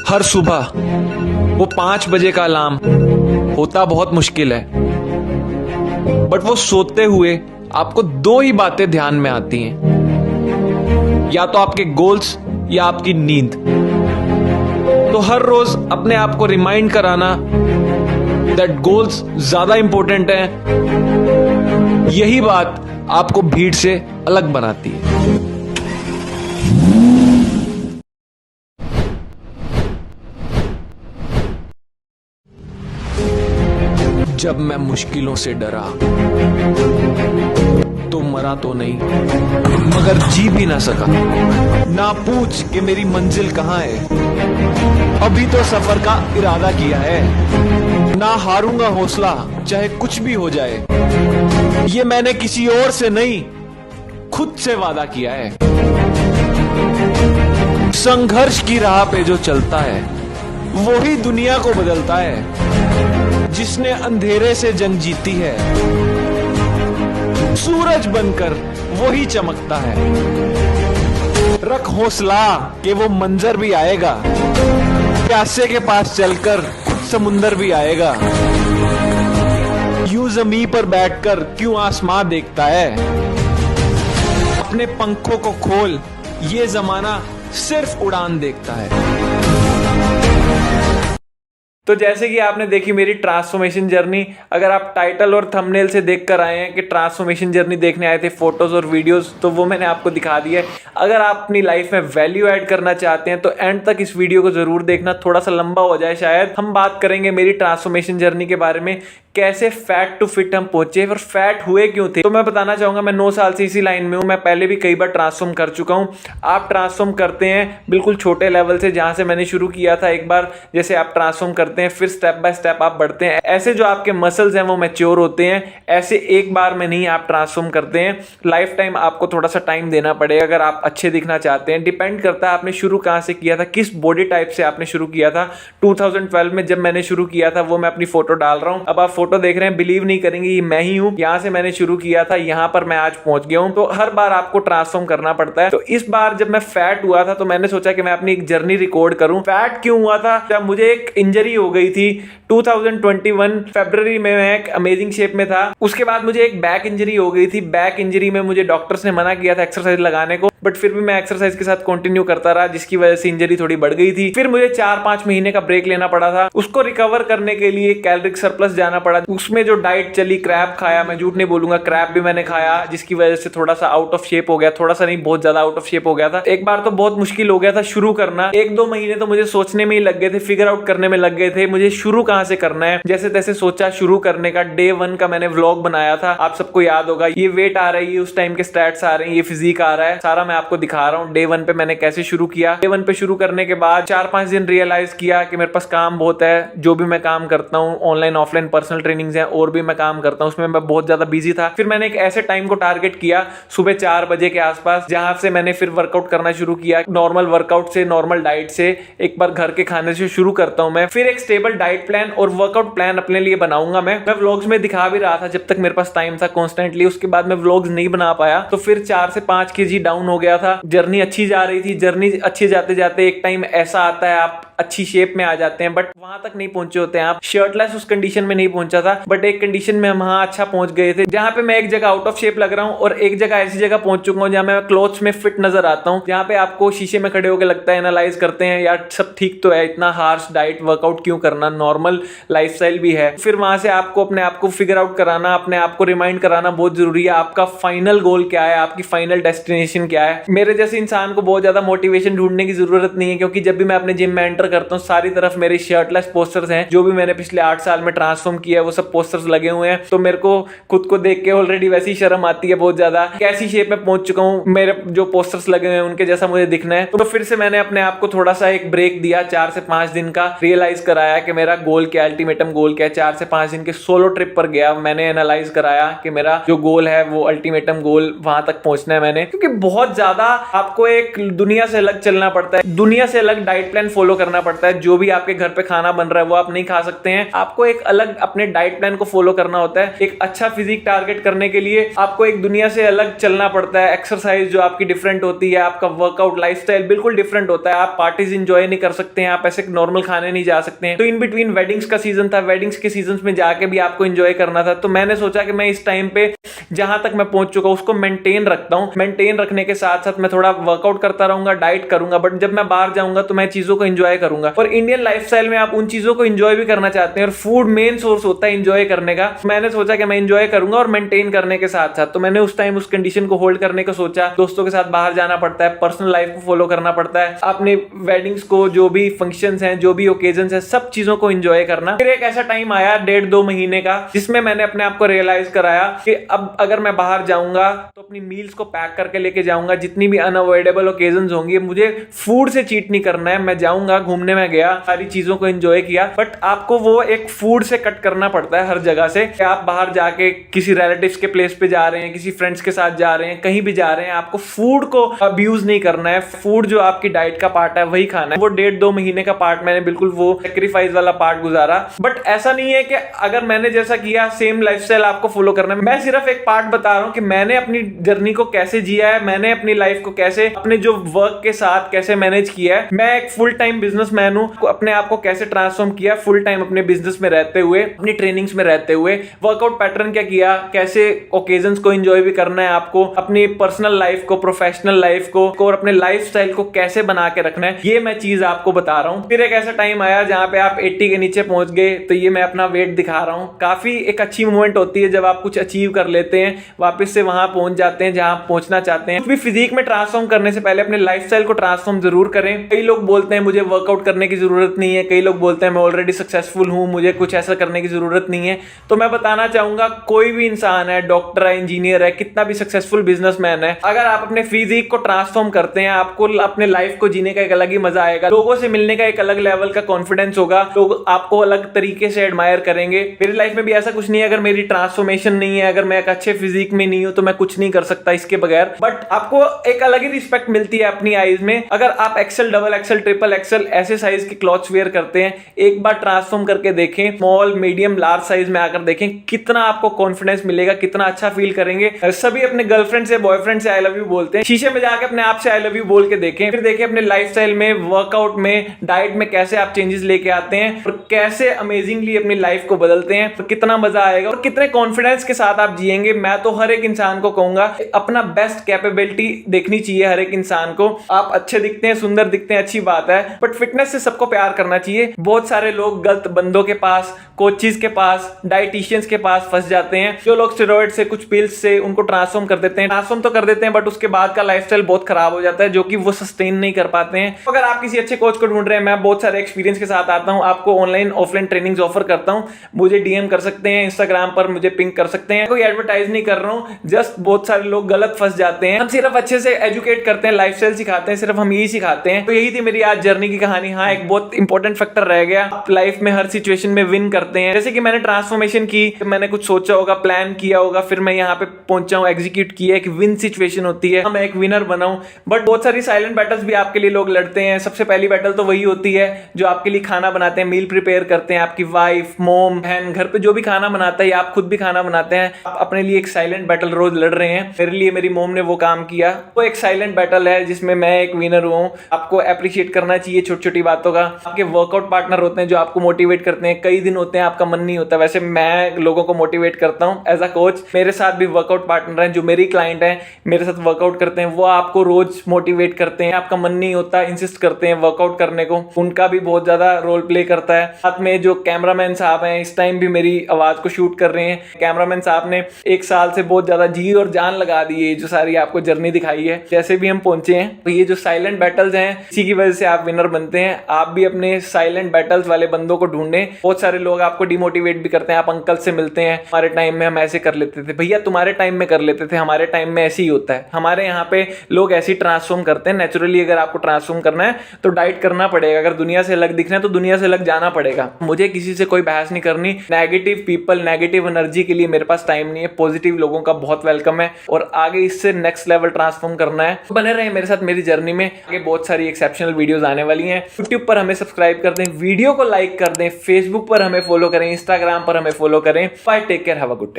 हर सुबह वो 5 बजे का अलार्म होता बहुत मुश्किल है, बट वो सोते हुए आपको दो ही बातें ध्यान में आती हैं, या तो आपके गोल्स या आपकी नींद। तो हर रोज अपने आप को रिमाइंड कराना दैट गोल्स ज्यादा इंपॉर्टेंट हैं, यही बात आपको भीड़ से अलग बनाती है। जब मैं मुश्किलों से डरा तो मरा तो नहीं, मगर जी भी ना सका। ना पूछ कि मेरी मंजिल कहां है, अभी तो सफर का इरादा किया है। ना हारूंगा हौसला चाहे कुछ भी हो जाए, ये मैंने किसी और से नहीं खुद से वादा किया है। संघर्ष की राह पे जो चलता है वो ही दुनिया को बदलता है। जिसने अंधेरे से जंग जीती है सूरज बनकर वो ही चमकता है। रख हौसला कि वो मंजर भी आएगा, प्यासे के पास चलकर समुंदर भी आएगा। यूं जमीन पर बैठकर क्यों आसमां देखता है, अपने पंखों को खोल, ये जमाना सिर्फ उड़ान देखता है। तो जैसे कि आपने देखी मेरी ट्रांसफॉर्मेशन जर्नी, अगर आप टाइटल और थंबनेल से देखकर आए हैं कि ट्रांसफॉर्मेशन जर्नी देखने आए थे, फोटोज और वीडियोस, तो वो मैंने आपको दिखा दिया है। अगर आप अपनी लाइफ में वैल्यू ऐड करना चाहते हैं तो एंड तक इस वीडियो को जरूर देखना, थोड़ा सा लंबा हो जाए शायद। हम बात करेंगे मेरी ट्रांसफॉर्मेशन जर्नी के बारे में, कैसे फैट टू फिट हम पहुंचे और फैट हुए क्यों थे। तो मैं बताना चाहूंगा, मैं 9 साल से इसी लाइन में हूं, मैं पहले भी कई बार ट्रांसफॉर्म कर चुका हूं। आप ट्रांसफॉर्म करते हैं बिल्कुल छोटे लेवल से, जहां से मैंने शुरू किया था। एक बार जैसे आप ट्रांसफॉर्म करते हैं, फिर स्टेप बाय स्टेप आप बढ़ते हैं। ऐसे जो आपके मसल्स हैं वो मैच्योर होते हैं, ऐसे एक बार में नहीं आप ट्रांसफॉर्म करते हैं। लाइफ टाइम आपको थोड़ा सा टाइम देना पड़ेगा अगर आप अच्छे दिखना चाहते हैं। डिपेंड करता है आपने शुरू कहां से किया था, किस बॉडी टाइप से आपने शुरू किया था। 2012 में जब मैंने शुरू किया था, वो मैं अपनी फोटो डाल रहा हूं। अब आप फोटो देख रहे हैं, बिलीव नहीं करेंगे, ये मैं ही हूं। यहां से मैंने शुरू किया था, यहां पर मैं आज पहुंच गया हूं। तो हर बार आपको ट्रांसफॉर्म करना पड़ता है। तो इस बार जब मैं फैट हुआ था तो मैंने सोचा कि मैं अपनी एक जर्नी रिकॉर्ड करूं। फैट क्यों हुआ था? जब मुझे एक इंजरी हो गई थी 2021 फरवरी में, मैं एक अमेजिंग शेप में था। उसके बाद मुझे एक बैक इंजरी हो गई थी। बैक इंजरी में मुझे डॉक्टर्स ने मना किया था एक्सरसाइज लगाने को, बट फिर भी मैं एक्सरसाइज के साथ कंटिन्यू करता रहा, जिसकी वजह से इंजरी थोड़ी बढ़ गई थी। फिर मुझे 4-5 महीने का ब्रेक लेना पड़ा था। उसको रिकवर करने के लिए कैलोरिक सरप्लस जाना पड़ा। उसमें जो डाइट चली, क्रैब खाया, मैं झूठ नहीं बोलूंगा, क्रैब भी मैंने खाया, जिसकी वजह से थोड़ा सा आउट ऑफ शेप हो गया। थोड़ा सा नहीं, बहुत ज्यादा आउट ऑफ शेप हो गया था। एक बार तो बहुत मुश्किल हो गया था शुरू करना। 1-2 महीने तो मुझे सोचने में ही लग गए थे, फिगर आउट करने में लग गए थे, मुझे शुरू कहां से करना है। जैसे तैसे सोचा शुरू करने का। डे 1 का मैंने व्लॉग बनाया था, आप सबको याद होगा। ये वेट आ रही है, उस टाइम के स्टैट्स आ रहे हैं, ये फिजिक आ रहा है, सारा मैं आपको दिखा रहा हूँ। डे 1 पे मैंने कैसे शुरू किया। डे 1 पे शुरू करने के बाद 4-5 दिन रियलाइज किया कि मेरे पास काम बहुत है। जो भी मैं काम करता हूँ, ऑनलाइन ऑफलाइन पर्सनल ट्रेनिंग्स हैं, और भी मैं काम करता हूँ, उसमें मैं बहुत ज्यादा बिजी था। फिर मैंने एक ऐसे टाइम को टारगेट किया सुबह 4 बजे के आसपास, जहां से मैंने फिर वर्कआउट करना शुरू किया। नॉर्मल वर्कआउट से, नॉर्मल डाइट से, एक बार घर के खाने से शुरू करता हूं मैं। फिर एक स्टेबल डाइट प्लान और वर्कआउट प्लान अपने लिए बनाऊंगा। मैं व्लॉग्स में दिखा भी रहा था जब तक मेरे पास टाइम था कॉन्स्टेंटली। उसके बाद मैं व्लॉग्स नहीं बना पाया, तो फिर 4 से 5 केजी डाउन हो गया था। जर्नी अच्छी जा रही थी। जर्नी अच्छी जाते जाते एक टाइम ऐसा आता है, आप अच्छी शेप में आ जाते हैं, बट वहां तक नहीं पहुंचे होते हैं आप। शर्टलेस उस कंडीशन में नहीं पहुंचा था, बट एक कंडीशन में हम वहां अच्छा पहुंच गए थे, जहां पे मैं एक जगह आउट ऑफ शेप लग रहा हूं और एक जगह ऐसी जगह पहुंच चुका हूं जहां मैं क्लोथ्स में फिट नजर आता हूं, जहां पे आपको शीशे में खड़े होकर लगता है, एनालाइज करते हैं, यार सब ठीक तो है, इतना हार्श डाइट वर्कआउट क्यों करना, नॉर्मल लाइफस्टाइल भी है। फिर वहां से आपको अपने आप को फिगर आउट कराना, अपने आप को रिमाइंड कराना बहुत जरूरी है। आपका फाइनल गोल क्या है, आपकी फाइनल डेस्टिनेशन क्या है। मेरे जैसे इंसान को बहुत ज्यादा मोटिवेशन ढूंढने की जरूरत नहीं है, क्योंकि जब भी मैं अपने जिम में एंटर करता हूँ, सारी तरफ मेरे शर्टलेस पोस्टर्स हैं। जो भी मैंने पिछले 8 साल में ट्रांसफॉर्म किया है, वो सब पोस्टर्स लगे हुए हैं। तो मेरे को खुद को देख के ऑलरेडी वैसी शर्म आती है बहुत ज्यादा, कैसी शेप में पहुंच चुका हूं, मेरे जो पोस्टर्स लगे हुए हैं उनके जैसा मुझे दिखना है। तो फिर से मैंने अपने आप को थोड़ा सा एक ब्रेक दिया, 4 से 5 दिन का। रियलाइज कराया कि मेरा गोल क्या, अल्टीमेटम गोल क्या है। 4 से 5 दिन के सोलो ट्रिप पर गया, मैंने एनालाइज कराया कि मेरा जो गोल है वो अल्टीमेटम गोल, वहां तक पहुंचना है मैंने। क्योंकि बहुत ज्यादा आपको एक दुनिया से अलग चलना पड़ता है, दुनिया से अलग डाइट प्लान फॉलो करना पड़ता है। जो भी आपके घर पे खाना बन रहा है वो आप नहीं खा सकते हैं, आपको एक अलग अपने डाइट प्लान को फॉलो करना होता है। एक अच्छा फिजिक टारगेट करने के लिए आपको एक दुनिया से अलग चलना पड़ता है। एक्सरसाइज जो आपकी डिफरेंट होती है, आपका वर्कआउट लाइफस्टाइल बिल्कुल डिफरेंट होता है। आप पार्टीज इंजॉय नहीं कर सकते हैं, आप ऐसे नॉर्मल खाने नहीं जा सकते हैं। तो इन बिटवीन वेडिंग्स का सीजन था, वेडिंग्स के सीजन में जाके भी आपको इंजॉय करना था। तो मैंने सोचा कि मैं इस टाइम पे जहां तक मैं पहुंच चुका उसको मेंटेन रखता हूं। मेंटेन रखने के साथ साथ मैं थोड़ा वर्कआउट करता रहूंगा, डाइट करूंगा, बट जब मैं बाहर जाऊंगा तो मैं चीजों को एंजॉय करूंगा। और इंडियन लाइफस्टाइल में आप उन चीजों को एंजॉय भी करना चाहते हैं और फूड मेन सोर्स होता है एंजॉय करने का। मैंने सोचा कि मैं एंजॉय करूंगा और मेंटेन करने के साथ साथ, तो मैंने उस टाइम उस कंडीशन को होल्ड करने को सोचा। दोस्तों के साथ बाहर जाना पड़ता है, पर्सनल लाइफ को फॉलो करना पड़ता है, अपने वेडिंग्स को, जो भी फंक्शंस हैं, जो भी ओकेजन है, सब चीजों को एंजॉय करना। फिर एक ऐसा टाइम आया 1.5-2 महीने का जिसमें मैंने अपने आप को रियलाइज कराया कि अब अगर मैं बाहर जाऊंगा तो अपनी मील्स को पैक करके लेके जाऊंगा। जितनी भी अनअवॉइडेबल ओकेजन होंगी मुझे फूड से चीट नहीं करना है। मैं जाऊंगा, घूमने में गया, सारी चीजों को एंजॉय किया, बट आपको वो एक फूड से कट करना पड़ता है हर जगह से। आप बाहर जाके किसी रिलेटिव्स के प्लेस पे जा रहे हैं, किसी फ्रेंड्स के साथ जा रहे हैं, कहीं भी जा रहे हैं, आपको फूड को अब्यूज नहीं करना है। फूड जो आपकी डाइट का पार्ट है वही खाना है। वो 1.5-2 महीने का पार्ट मैंने बिल्कुल वो सेक्रीफाइस वाला पार्ट गुजारा। बट ऐसा नहीं है कि अगर मैंने जैसा किया सेम लाइफस्टाइल आपको फॉलो करना है। मैं सिर्फ एक पार्ट बता रहा हूं कि मैंने अपनी जर्नी को कैसे जिया है, मैंने अपनी लाइफ को कैसे अपने जो वर्क के साथ कैसे मैनेज किया है। मैं एक फुल टाइम बिजनेसमैन हूं, अपने आप को कैसे ट्रांसफॉर्म किया फुल टाइम अपने बिजनेस में रहते हुए, अपनी ट्रेनिंग्स में रहते हुए। वर्कआउट पैटर्न क्या किया, कैसे ओकेजन्स को एंजॉय भी करना है आपको, अपनी पर्सनल लाइफ को, प्रोफेशनल लाइफ को और अपने लाइफस्टाइल को कैसे बना के रखना है, ये मैं चीज आपको बता रहा हूं। फिर एक ऐसा टाइम आया जहां पे आप 80 के नीचे पहुंच गए, तो ये मैं अपना वेट दिखा रहा हूं। काफी एक अच्छी मूवमेंट होती है जब आप कुछ अचीव कर लेते हैं, वापस से वहां पहुंच जाते हैं जहां आप पहुंचना चाहते हैं। कुछ भी फिजिक में ट्रांसफॉर्म करने से पहले अपने लाइफस्टाइल को ट्रांसफॉर्म जरूर करें। कई लोग बोलते हैं मुझे वर्कआउट करने की जरूरत नहीं है, कई लोग बोलते हैं मैं ऑलरेडी सक्सेसफुल हूं, मुझे कुछ ऐसा करने की जरूरत नहीं है। तो मैं बताना चाहूंगा कोई भी इंसान है, डॉक्टर है, इंजीनियर है, कितना भी सक्सेसफुल बिजनेसमैन है, अगर आप अपने फिजिक को ट्रांसफॉर्म करते हैं, आपको अपने लाइफ को जीने का एक अलग ही मजा आएगा, लोगों से मिलने का एक अलग लेवल का कॉन्फिडेंस होगा, लोग आपको अलग तरीके से एडमायर करेंगे। मेरी लाइफ में भी ऐसा कुछ नहीं है, अगर मेरी ट्रांसफॉर्मेशन नहीं है, अगर मैं एक अच्छे फिजिक में नहीं हूं तो मैं कुछ नहीं कर सकता इसके बगैर। बट आपको एक अलग ही रिस्पेक्ट मिलती है अपनी आईज में अगर आप XL, double XL, triple XL ऐसे साइज के क्लॉथ्स वेयर करते हैं। एक बार ट्रांसफॉर्म करके देखें, स्मॉल, मीडियम, लार्ज साइज में आकर देखें, कितना आपको कॉन्फिडेंस मिलेगा, कितना अच्छा फील करेंगे। सभी अपने गर्लफ्रेंड से, बॉयफ्रेंड से आई लव यू बोलते हैं, शीशे में जाके अपने आप से आई लव यू बोल के देखें। फिर देखें अपने लाइफस्टाइल में, वर्कआउट में, डाइट में कैसे आप चेंजेस लेके आते हैं और कैसे अमेजिंगली अपनी लाइफ को बदलते हैं। तो कितना मजा आएगा और कितने कॉन्फिडेंस के साथ आप जिएंगे। मैं तो हर एक इंसान को कहूंगा अपना बेस्ट कैपेबिलिटी देखनी चाहिए हर एक इंसान को। आप अच्छे दिखते हैं, सुंदर दिखते हैं, अच्छी बात है, बट फिटनेस से सबको प्यार करना चाहिए। बहुत सारे लोग गलत बंदों के पास, कोचेस के पास, डाइटिशियंस के पास फंस जाते हैं, जो लोग स्टेरॉइड से, कुछ पिल्स से उनको ट्रांसफॉर्म कर देते हैं। ट्रांसफॉर्म तो कर देते हैं बट उसके बाद का लाइफस्टाइल बहुत खराब हो जाता है, जो कि वो सस्टेन नहीं कर पाते हैं। अगर आप किसी अच्छे कोच को ढूंढ रहे हैं, मैं बहुत सारे एक्सपीरियंस के साथ आता हूं, आपको ऑनलाइन ऑफलाइन ट्रेनिंग्स ऑफर करता हूं। मुझे डीएम कर सकते हैं, इंस्टाग्राम पर मुझे पिंक कर सकते हैं। कोई एडवर्टाइज नहीं कर रहा हूं, जस्ट बहुत सारे लोग गलत फंस जाते हैं। हम सिर्फ अच्छे से एजुकेट करते हैं, लाइफस्टाइल सिखाते हैं, सिर्फ हम यही सिखाते हैं। तो यही थी मेरी आज जर्नी की कहानी। हाँ, एक बहुत इंपॉर्टेंट फैक्टर रह गया, आप लाइफ में हर सिचुएशन में विन करते हैं। जैसे कि मैंने ट्रांसफॉर्मेशन की, मैंने कुछ सोचा होगा, प्लान किया होगा, फिर मैं यहाँ पे पहुंचा हूँ, एग्जीक्यूट किया, एक विन सिचुएशन होती है, मैं एक विनर बना हूं। बट बहुत सारी साइलेंट बैटल्स भी आपके लिए लोग लड़ते हैं। सबसे पहली बैटल तो वही होती है जो आपके लिए खाना बनाते हैं, मील प्रिपेयर करते हैं, आपकी वाइफ, मोम, बहन, घर पे जो भी खाना बनाता है, या आप खुद भी खाना बनाते हैं, आप अपने लिए एक साइलेंट बैटल रोज लड़ रहे हैं। मेरे लिए मेरी मोम ने वो काम किया, वो एक साइलेंट बैटल है जिसमें मैं एक विनर हुआ हूं। आपको अप्रिशिएट करना चाहिए छोटी छोटी बातों का। आपके वर्कआउट पार्टनर होते हैं जो आपको मोटिवेट करते हैं। कई दिन होते हैं आपका मन नहीं होता, वैसे मैं लोगों को मोटिवेट करता हूं एज अ कोच। मेरे साथ भी वर्कआउट पार्टनर हैं जो मेरी क्लाइंट हैं, मेरे साथ वर्कआउट करते हैं, वो आपको रोज मोटिवेट करते हैं। आपका मन नहीं होता, इंसिस्ट करते हैं वर्कआउट करने को, उनका भी बहुत ज्यादा रोल प्ले करता है। साथ में जो कैमरामैन साहब हैं, इस टाइम भी मेरी आवाज को शूट कर रहे हैं। कैमरामैन साहब ने 1 साल से बहुत ज्यादा जी और जान लगा दी है, जो सारी आपको जर्नी दिखाई है, जैसे भी हम पहुंचे हैं। तो ये जो साइलेंट बैटल्स हैं, इसी की वजह से आप विनर बनते हैं। आप भी अपने साइलेंट बैटल्स वाले बंदों को ढूंढें। बहुत सारे लोग आपको डिमोटिवेट भी करते हैं। आप अंकल से मिलते हैं, हमारे टाइम में हम ऐसे कर लेते थे, भैया तुम्हारे टाइम में कर लेते थे, हमारे टाइम में ऐसे ही होता है। हमारे यहाँ पे लोग ऐसे ही ट्रांसफॉर्म करते हैं नेचुरली। अगर आपको ट्रांसफॉर्म करना है तो डाइट करना पड़ेगा, अगर दुनिया से अलग दिखना है तो दुनिया से अलग जाना पड़ेगा। मुझे किसी से कोई बहस नहीं करनी। नेगेटिव पीपल, नेगेटिव एनर्जी के लिए मेरे पास टाइम नहीं है। पॉजिटिव लोगों का बहुत वेलकम है और आगे इससे नेक्स्ट लेवल ट्रांसफॉर्म करना है। तो बने रहे मेरे साथ मेरी जर्नी में, आगे बहुत सारी एक्सेप्शनल वीडियोस आने वाली हैं। यूट्यूब पर हमें सब्सक्राइब कर दें, वीडियो को लाइक कर दें, फेसबुक पर हमें फॉलो करें, इंस्टाग्राम पर हमें फॉलो करें। Bye, take care, have a good day.